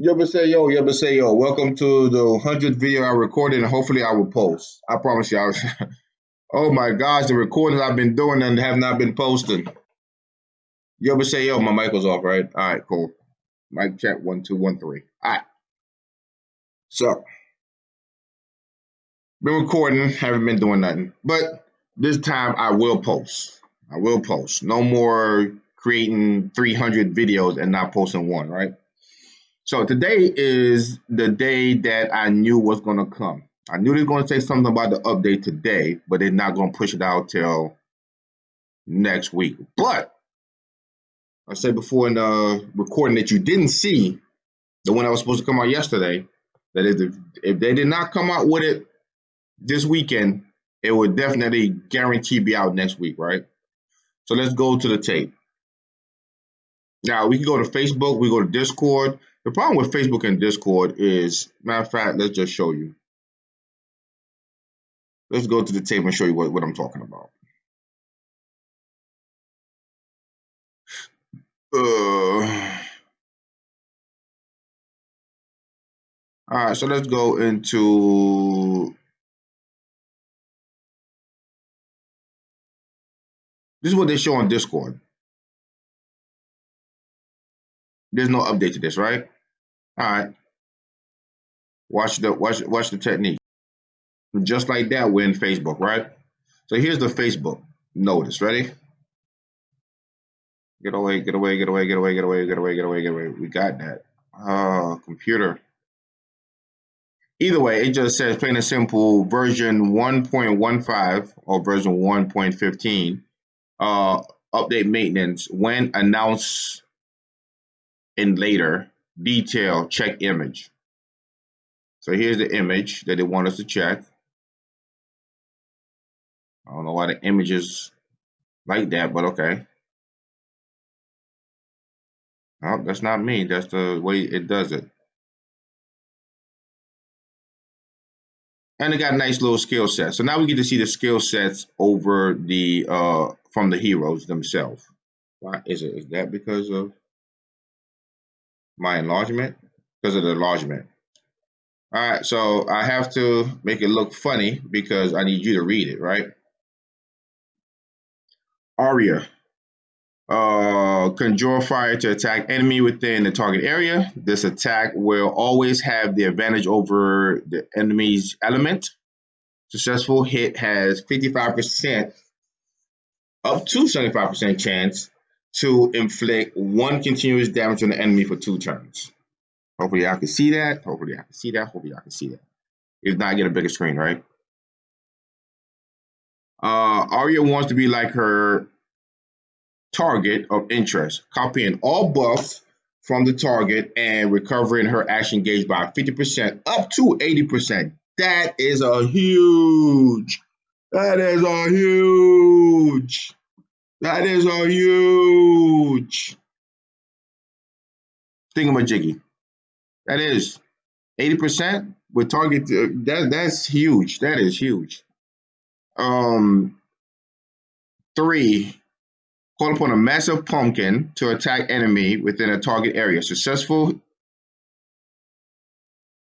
You ever say yo. Welcome to the 100th video I recorded, and hopefully I will post. I promise you. Oh my gosh, the recordings I've been doing and have not been posting. You ever say yo. My mic was off, right? All right, cool. Mic check 1 2 1 3. All right. So been recording, haven't been doing nothing, but this time I will post. I will post. No more creating 300 videos and not posting one, right? So today is the day that I knew was going to come. I knew they were going to say something about the update today, but they're not going to push it out till next week. But I said before in the recording that you didn't see, the one that was supposed to come out yesterday, that if they did not come out with it this weekend, it would definitely guarantee be out next week, right? So let's go to the tape. Now we can go to Facebook, we go to Discord. The problem with Facebook and Discord is, matter of fact, let's just show you. Let's go to the tape and show you what I'm talking about. All right, so let's go into. This is what they show on Discord. There's no update to this, right? All right. Watch the technique. Just like that, we're in Facebook, right? So here's the Facebook notice. Ready? Get away, get away, get away, get away, get away, get away, get away, get away. We got that. Computer. Either way, it just says plain and simple version 1.15 or version 1.15 update maintenance when announced in later detail check image. So here's the image that they want us to check. I don't know why the image is like that, but okay. Oh, that's not me. That's the way it does it. And it got a nice little skill set. So now we get to see the skill sets over the from the heroes themselves. Why is it? Is that because of my enlargement? Because of the enlargement. All right, so I have to make it look funny because I need you to read it, right? Arya. Conjure fire to attack enemy within the target area. This attack will always have the advantage over the enemy's element. Successful hit has 55% up to 75% chance to inflict one continuous damage on the enemy for 2 turns. Hopefully I can see that. Hopefully I can see that. Hopefully I can see that. If not, get a bigger screen, right? Arya wants to be like her target of interest, copying all buffs from the target and recovering her action gauge by 50% up to 80%. That is a huge. That is a huge. That is a huge thingamajiggy. That is 80% with target. That's huge. That is huge. 3. Call upon a massive pumpkin to attack enemy within a target area. Successful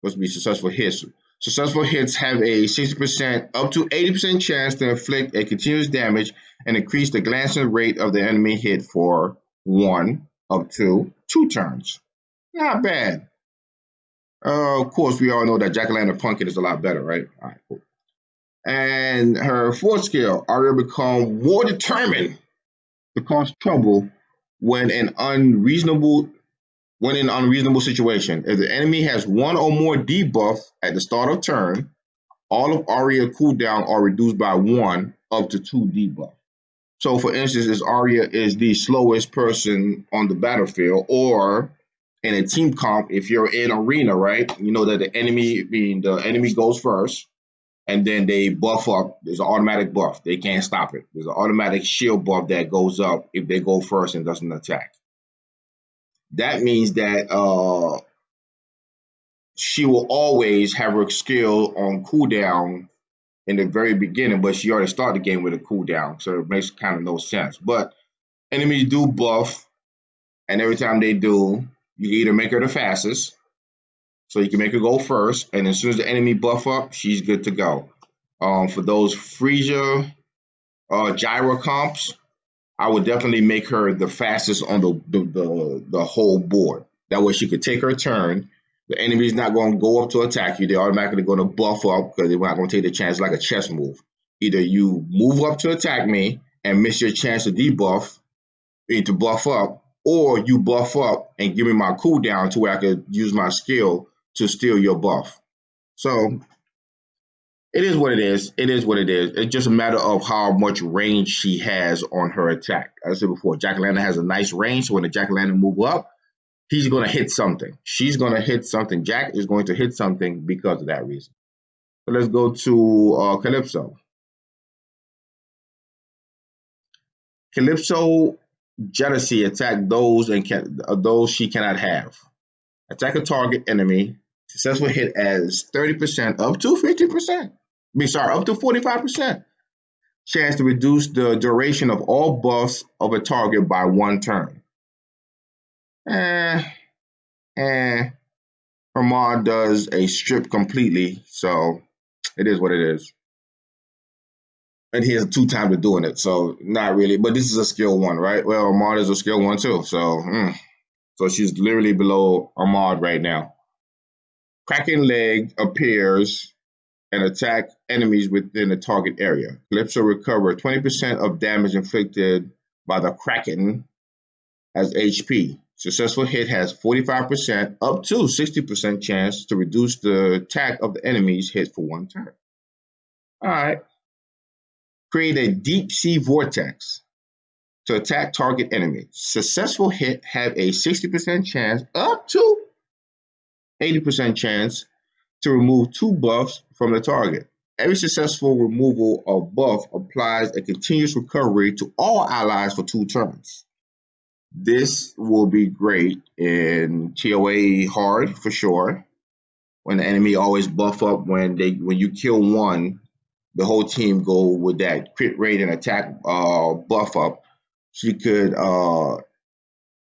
must be successful hits. Successful hits have a 60% up to 80% chance to inflict a continuous damage and increase the glancing rate of the enemy hit for 1 up to 2 turns. Not bad. Of course, we all know that Jack-o'-lantern pumpkin is a lot better, right? All right, cool. And her 4th skill, Arya become more determined to cause trouble when in unreasonable situation. If the enemy has 1 or more debuff at the start of turn, all of Arya cooldown are reduced by 1 up to 2 debuff. So for instance, if Arya is the slowest person on the battlefield, or in a team comp, if you're in arena, right? You know that the enemy goes first, and then they buff up. There's an automatic buff. They can't stop it. There's an automatic shield buff that goes up if they go first and doesn't attack. That means that she will always have her skill on cooldown in the very beginning, but she already started the game with a cooldown, so it makes kind of no sense. But enemies do buff, and every time they do, you either make her the fastest, So you can make her go first, and as soon as the enemy buff up, she's good to go. For those Freesia Gyra comps, I would definitely make her the fastest on the whole board. That way she could take her turn. The enemy's not going to go up to attack you. They're automatically going to buff up because they're not going to take the chance like a chess move. Either you move up to attack me and miss your chance to debuff, to buff up, or you buff up and give me my cooldown to where I could use my skill to steal your buff. So it is what it is. It is what it is. It's just a matter of how much range she has on her attack. As I said before, Jack-O-Lantern has a nice range, so when the Jack-O-Lantern move up, he's going to hit something. She's going to hit something. Jack is going to hit something because of that reason. So let's go to Calypso. Calypso jealousy attack those those she cannot have. Attack a target enemy. Successful hit as 30% up to 50%. Up to 45%. Chance to reduce the duration of all buffs of a target by 1 turn. Armand does a strip completely, so it is what it is. And he has 2 times of doing it, so not really. But this is a skill 1, right? Well, Armand is a skill 1 too, so she's literally below Armand right now. Kraken leg appears and attack enemies within the target area. Calypso recover 20% of damage inflicted by the Kraken as HP. Successful hit has 45% up to 60% chance to reduce the attack of the enemy's hit for 1 turn. All right. Create a deep sea vortex to attack target enemy. Successful hit have a 60% chance up to 80% chance to remove 2 buffs from the target. Every successful removal of buff applies a continuous recovery to all allies for 2 turns. This will be great in TOA hard for sure. When the enemy always buff up when you kill one, the whole team go with that crit rate and attack buff up. So you could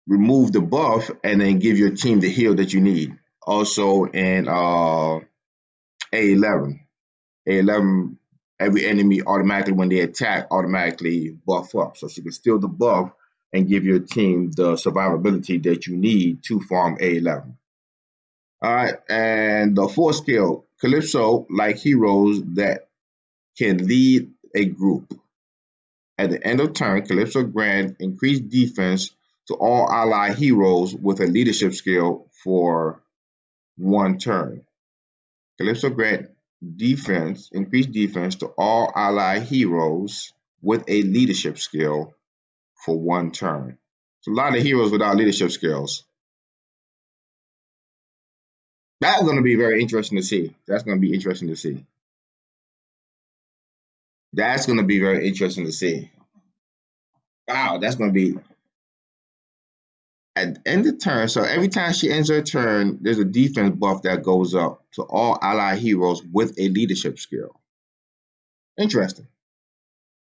remove the buff and then give your team the heal that you need. Also in A11. A11, every enemy automatically, when they attack, automatically buff up. So she can steal the buff and give your team the survivability that you need to farm A11. All right, and the 4th skill, Calypso, like heroes that can lead a group. At the end of turn, Calypso grant increased defense to all ally heroes with a leadership skill for 1 turn. Calypso grant increased defense to all ally heroes with a leadership skill for 1 turn. So a lot of heroes without leadership skills. That's going to be very interesting to see. That's going to be interesting to see. That's going to be very interesting to see. Wow, that's going to be at the end of turn. So every time she ends her turn, there's a defense buff that goes up to all ally heroes with a leadership skill. Interesting.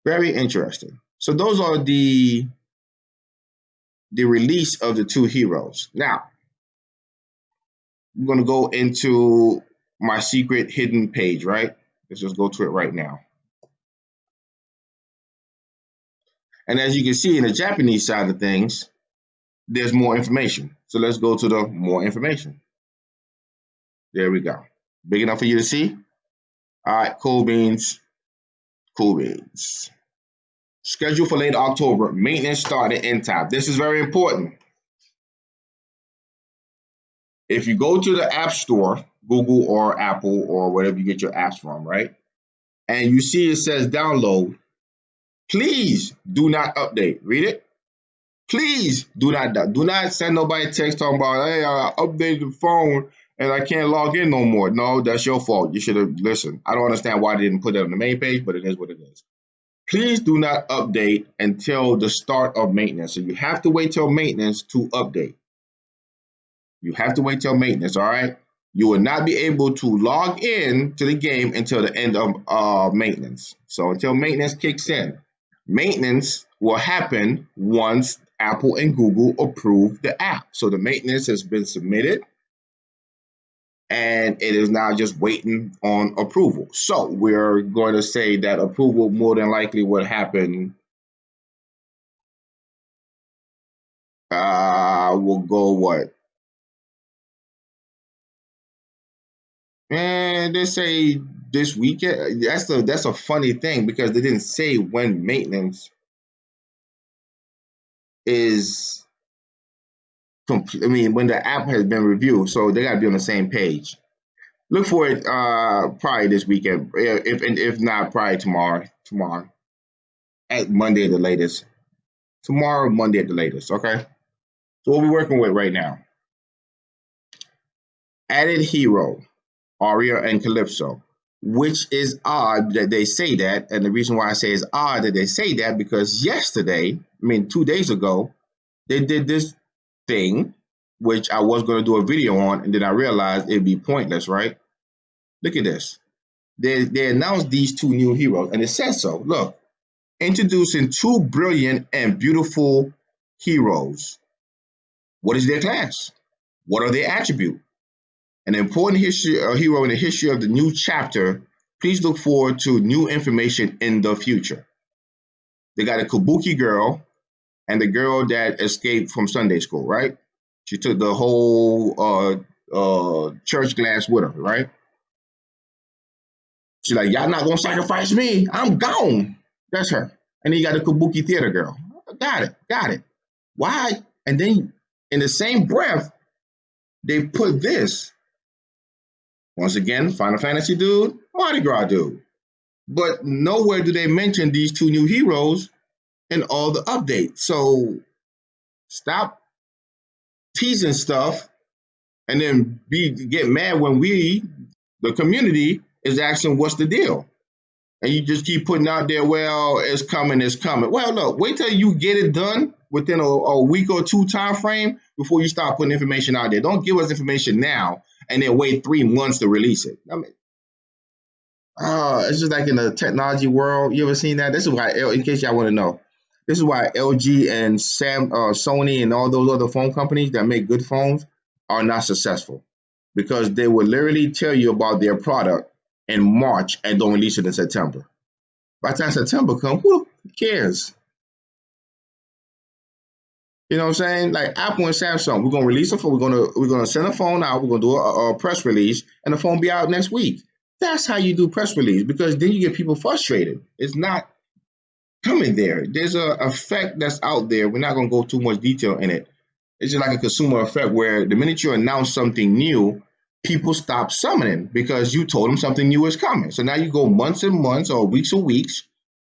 Very interesting. So those are the release of the 2 heroes. Now, I'm going to go into my secret hidden page, right? Let's just go to it right now. And as you can see in the Japanese side of things, there's more information. So let's go to the more information. There we go. Big enough for you to see? All right, cool beans. Cool beans. Schedule for late October. Maintenance start and end time. This is very important. If you go to the App Store, Google or Apple or whatever you get your apps from, right? And you see it says download, please do not update. Read it. Please do not send nobody a text talking about, hey, I updated the phone and I can't log in no more. No, that's your fault. You should have listened. I don't understand why they didn't put it on the main page, but it is what it is. Please do not update until the start of maintenance. So you have to wait till maintenance to update. You have to wait till maintenance, all right? You will not be able to log in to the game until the end of maintenance. So until maintenance kicks in. Maintenance will happen once Apple and Google approve the app. So the maintenance has been submitted. and it is now just waiting on approval. So we're going to say that approval more than likely would happen. We'll go what? And they say this weekend. That's a funny thing because they didn't say when maintenance is complete. I mean, when the app has been reviewed, so they got to be on the same page. Look for it probably this weekend. If not, probably tomorrow. Tomorrow at Monday at the latest. Tomorrow, Monday at the latest. Okay. So what we're working with right now: added hero, Aria and Calypso. Which is odd that they say that, and the reason why I say it's odd that they say that because yesterday, I mean 2 days ago, they did this thing, which I was going to do a video on, and then I realized it'd be pointless, right? Look at this. They announced these two new heroes, and it says so. Look, introducing two brilliant and beautiful heroes. What is their class? What are their attributes? An important hero in the history of the new chapter. Please look forward to new information in the future. They got a Kabuki girl and the girl that escaped from Sunday school, right? She took the whole church glass with her, right? She's like, y'all not gonna sacrifice me. I'm gone. That's her. And then you got the Kabuki theater girl. Got it. Why? And then in the same breath, they put this. Once again, Final Fantasy dude, Mardi Gras dude. But nowhere do they mention these two new heroes in all the updates. So stop teasing stuff and then get mad when we, the community, is asking what's the deal. And you just keep putting out there, well, it's coming, it's coming. Well, look, wait till you get it done within a week or two time frame before you start putting information out there. Don't give us information now and then wait 3 months to release it. I mean, it's just like in the technology world. You ever seen that? This is why, in case y'all want to know, this is why LG and Sony and all those other phone companies that make good phones are not successful because they will literally tell you about their product in March and don't release it in September. By the time September comes, who cares? You know what I'm saying? Like Apple and Samsung, we're gonna release a phone. We're gonna send a phone out. We're gonna do a press release, and the phone be out next week. That's how you do press release because then you get people frustrated. It's not coming there. There's a effect that's out there. We're not gonna go too much detail in it. It's just like a consumer effect where the minute you announce something new, people stop summoning because you told them something new is coming. So now you go months and months or weeks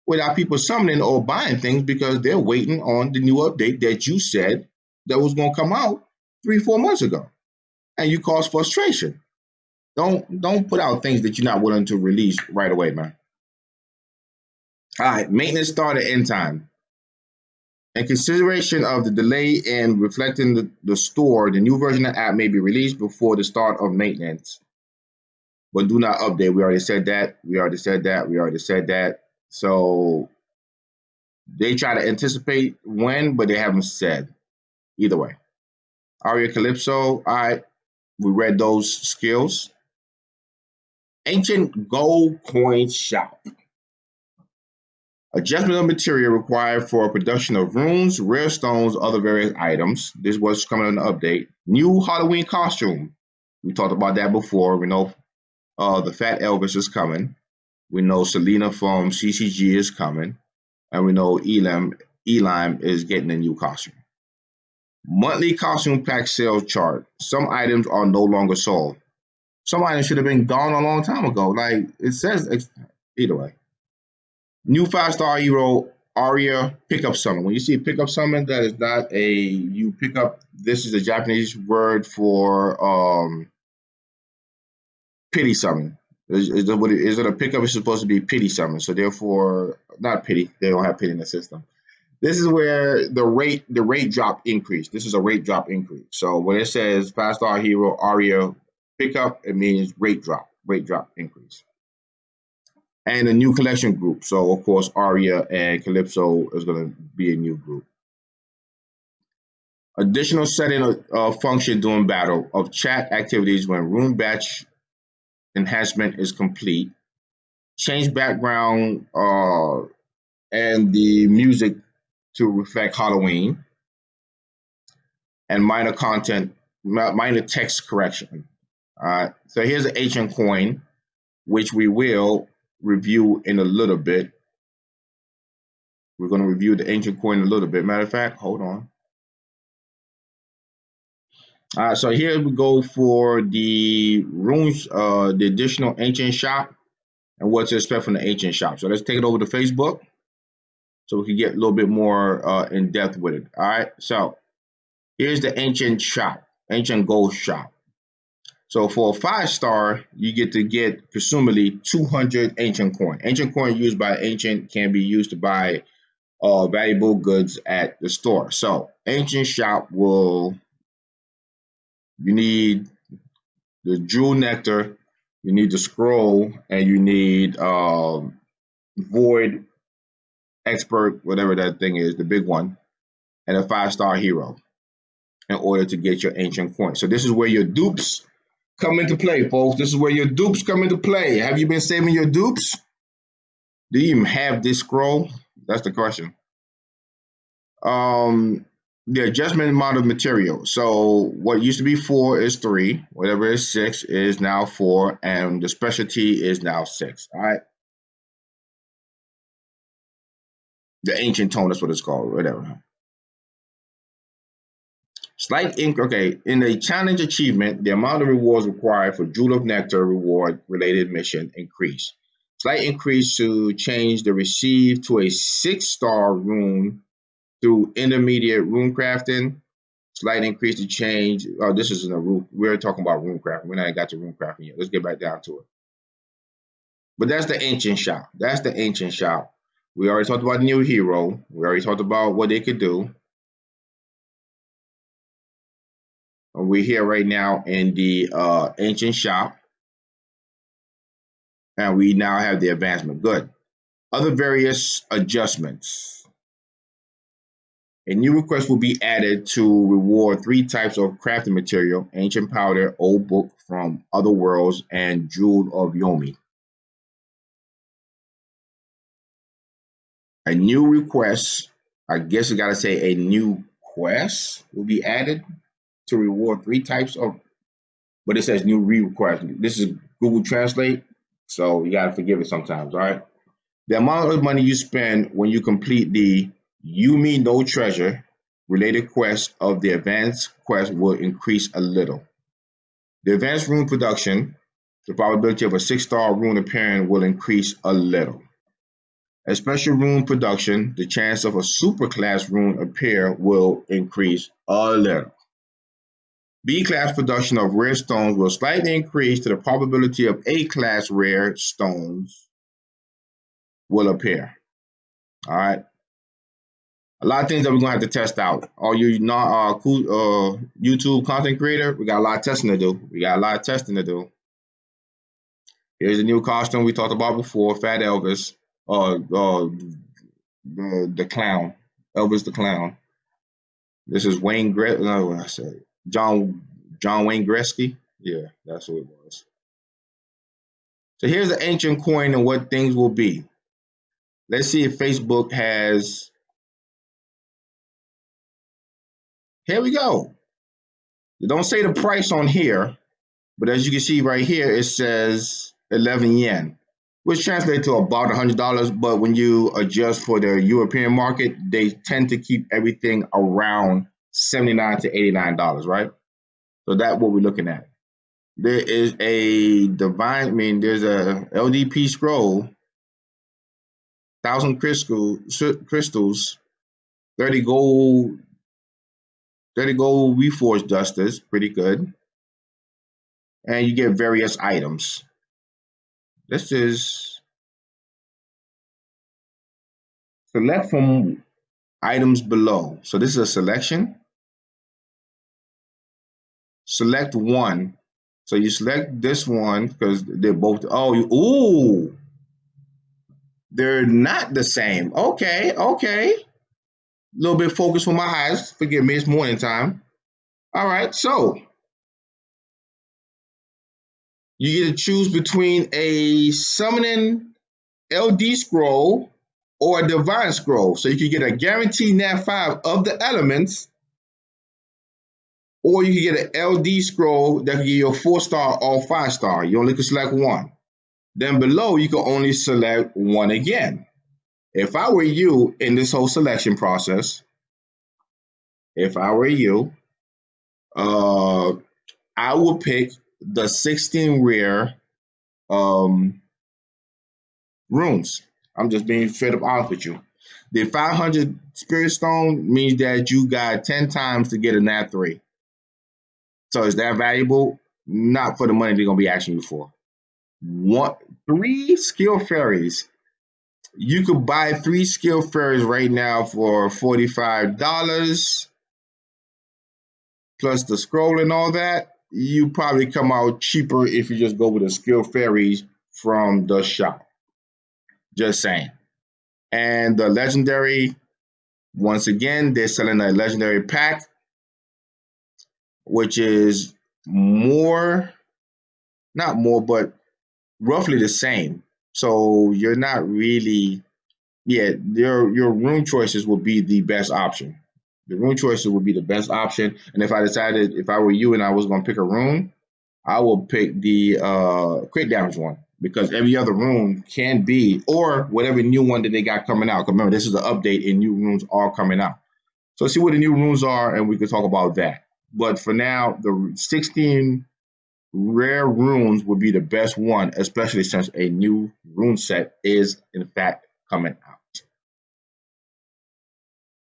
without people summoning or buying things because they're waiting on the new update that you said that was going to come out 3-4 months ago, and you cause frustration. Don't put out things that you're not willing to release right away, man. All right, maintenance start at end time. In consideration of the delay in reflecting the store, the new version of the app may be released before the start of maintenance, but do not update. We already said that. So they try to anticipate when, but they haven't said. Either way. Aria Calypso, all right, we read those skills. Ancient Gold Coin Shop. Adjustment of material required for production of runes, rare stones, other various items. This was coming on the update. New Halloween costume. We talked about that before. We know the Fat Elvis is coming. We know Selena from CCG is coming. And we know Elam is getting a new costume. Monthly costume pack sales chart. Some items are no longer sold. Some items should have been gone a long time ago. Like it says, either way. New 5-star hero Aria pickup summon. When you see a pickup summon, that is not a you pick up. This is a Japanese word for pity summon. Is it a pickup? It's supposed to be pity summon. So therefore, not pity. They don't have pity in the system. This is where the rate drop increase. This is a rate drop increase. So when it says 5-star hero Aria pickup, it means rate drop increase. And a new collection group. So of course Aria and Calypso is going to be a new group. Additional setting function during battle of chat activities when room batch enhancement is complete. Change background and the music to reflect Halloween, and minor text correction. All right. So here's an ancient coin, which we will review in a little bit. We're going to review the ancient coin in a little bit. Matter of fact, hold on. All right, so here we go for the runes, the additional ancient shop and what to expect from the ancient shop. So let's take it over to Facebook so we can get a little bit more in depth with it. All right, so here's the ancient shop, ancient gold shop. So for a 5-star, you get presumably 200 ancient coin. Ancient coin used by ancient can be used to buy valuable goods at the store. So ancient shop you need the jewel nectar, you need the scroll, and you need void expert, whatever that thing is, the big one, and a 5-star hero in order to get your ancient coin. So this is where your dupes come into play, folks. This is where your dupes come into play. Have you been saving your dupes? Do you even have this scroll? That's the question. The adjustment amount of material. So what used to be 4 is 3. Whatever is 6 is now 4, and the specialty is now 6. All right. The ancient tone, that's what it's called. Whatever. Slight ink. Okay. In the challenge achievement, the amount of rewards required for Jewel of Nectar reward related mission increase. Slight increase to change the receive to a 6-star rune through intermediate rune crafting. Slight increase to change. Oh, this is in the rune. We're talking about rune crafting. We're not got to rune crafting yet. Let's get back down to it. But that's the ancient shop. That's the ancient shop. We already talked about the new hero. We already talked about what they could do. And we're here right now in the ancient shop. And we now have the advancement. Good. Other various adjustments. A new request will be added to reward 3 types of crafting material: ancient powder, old book from other worlds, and jewel of Yomi. A new request, I guess I gotta say a new quest will be added to reward 3 types of, but it says new request. This is Google Translate, so you gotta forgive it sometimes, all right? The amount of money you spend when you complete the Yumi No Treasure related quest of the advanced quest will increase a little. The advanced rune production, the probability of a 6-star rune appearing will increase a little. A special rune production, the chance of a superclass rune appear will increase a little. B-class production of rare stones will slightly increase to the probability of A-class rare stones will appear. All right. A lot of things that we're gonna have to test out. All you YouTube content creator, we got a lot of testing to do. Here's the new costume we talked about before, Fat Elvis, the clown, Elvis the clown. This is John Wayne Gretzky. Yeah, that's who it was. So here's the ancient coin and what things will be. Let's see if Facebook has. Here we go. They don't say the price on here, but as you can see right here, it says 11 yen, which translates to about $100. But when you adjust for the European market, they tend to keep everything around $79 to $89, right? So that's what we're looking at. There is a there's a LDP scroll, 1,000 crystals, 30 gold reforged dusters, pretty good. And you get various items. This is select from items below. So this is a selection. Select one. So you select this one because they're both, they're not the same. Okay. little bit focused for my eyes. Forgive me, it's morning time. All right, so you get to choose between a summoning LD scroll or a divine scroll. So you can get a guaranteed nat 5 of the elements, or you can get an LD scroll that can give you a 4-star or 5-star. You only can select one. Then below, you can only select one again. If I were you in this whole selection process, if I were you, I would pick the 16 rare runes. I'm just being straight up honest with you. The 500 Spirit Stone means that you got 10 times to get a Nat 3. So is that valuable? Not for the money they're going to be asking you for. 3 skill fairies. You could buy 3 skill fairies right now for $45 plus the scroll and all that. You probably come out cheaper if you just go with the skill fairies from the shop. Just saying. And the legendary, once again, they're selling a legendary pack, which is more, not more, but roughly the same. So you're not really, your rune choices will be the best option. The rune choices would be the best option. And if I were you and I was going to pick a rune, I will pick the crit damage one, because every other rune can be, or whatever new one that they got coming out. Because remember, this is an update and new runes are coming out. So let's see what the new runes are, and we can talk about that. But for now, the 16 rare runes would be the best one, especially since a new rune set is, in fact, coming out.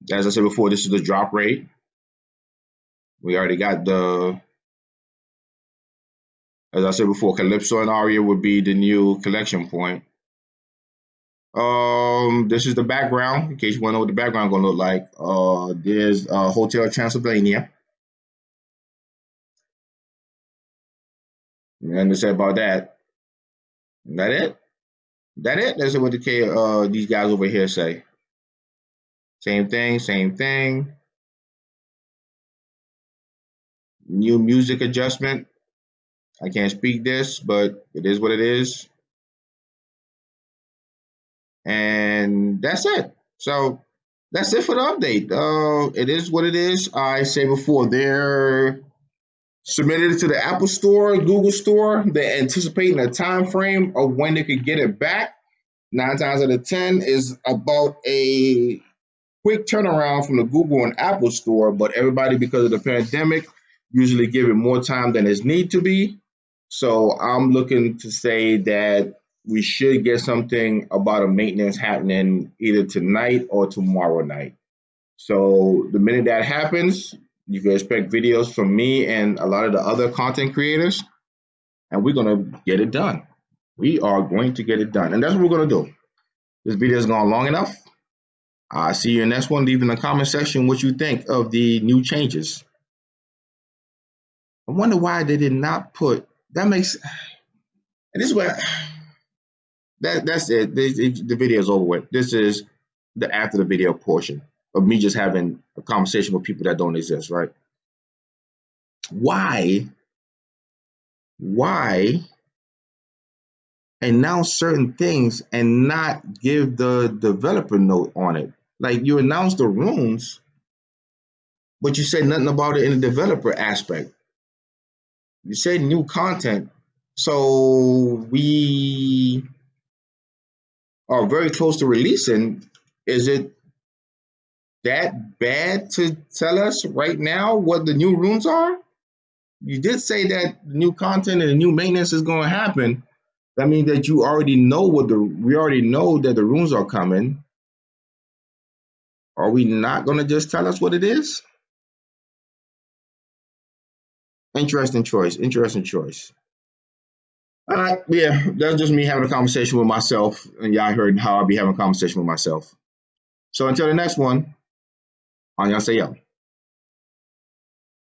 As I said before, this is the drop rate. We already got as I said before, Calypso and Aria would be the new collection point. This is the background, in case you want to know what the background gonna look like. There's Hotel Transylvania. And to say about that. That it? That's what these guys over here say. Same thing. New music adjustment. I can't speak this, but it is what it is. And that's it. So that's it for the update. It is what it is. I say before, they're submitted it to the Apple Store, Google Store. They're anticipating a time frame of when they could get it back. 9 times out of 10 is about a quick turnaround from the Google and Apple Store, but everybody, because of the pandemic, usually give it more time than it need to be. So I'm looking to say that we should get something about a maintenance happening either tonight or tomorrow night. So the minute that happens, you can expect videos from me and a lot of the other content creators, and we're going to get it done. We are going to get it done, and that's what we're going to do. This video has gone long enough. I'll see you in the next one. Leave in the comment section what you think of the new changes. I wonder why they did not put, that makes, and this is where, that's it. The video is over with. This is the after the video portion of me just having a conversation with people that don't exist, right? Why announce certain things and not give the developer note on it? Like, you announce the runes, but you said nothing about it in the developer aspect. You said new content, so we are very close to releasing. Is it that bad to tell us right now what the new runes are? You did say that new content and the new maintenance is going to happen. That means that you already know we already know that the runes are coming. Are we not going to just tell us what it is? Interesting choice. All right, yeah, that's just me having a conversation with myself, and y'all heard how I be having a conversation with myself. So until the next one, annyeonghaseyo.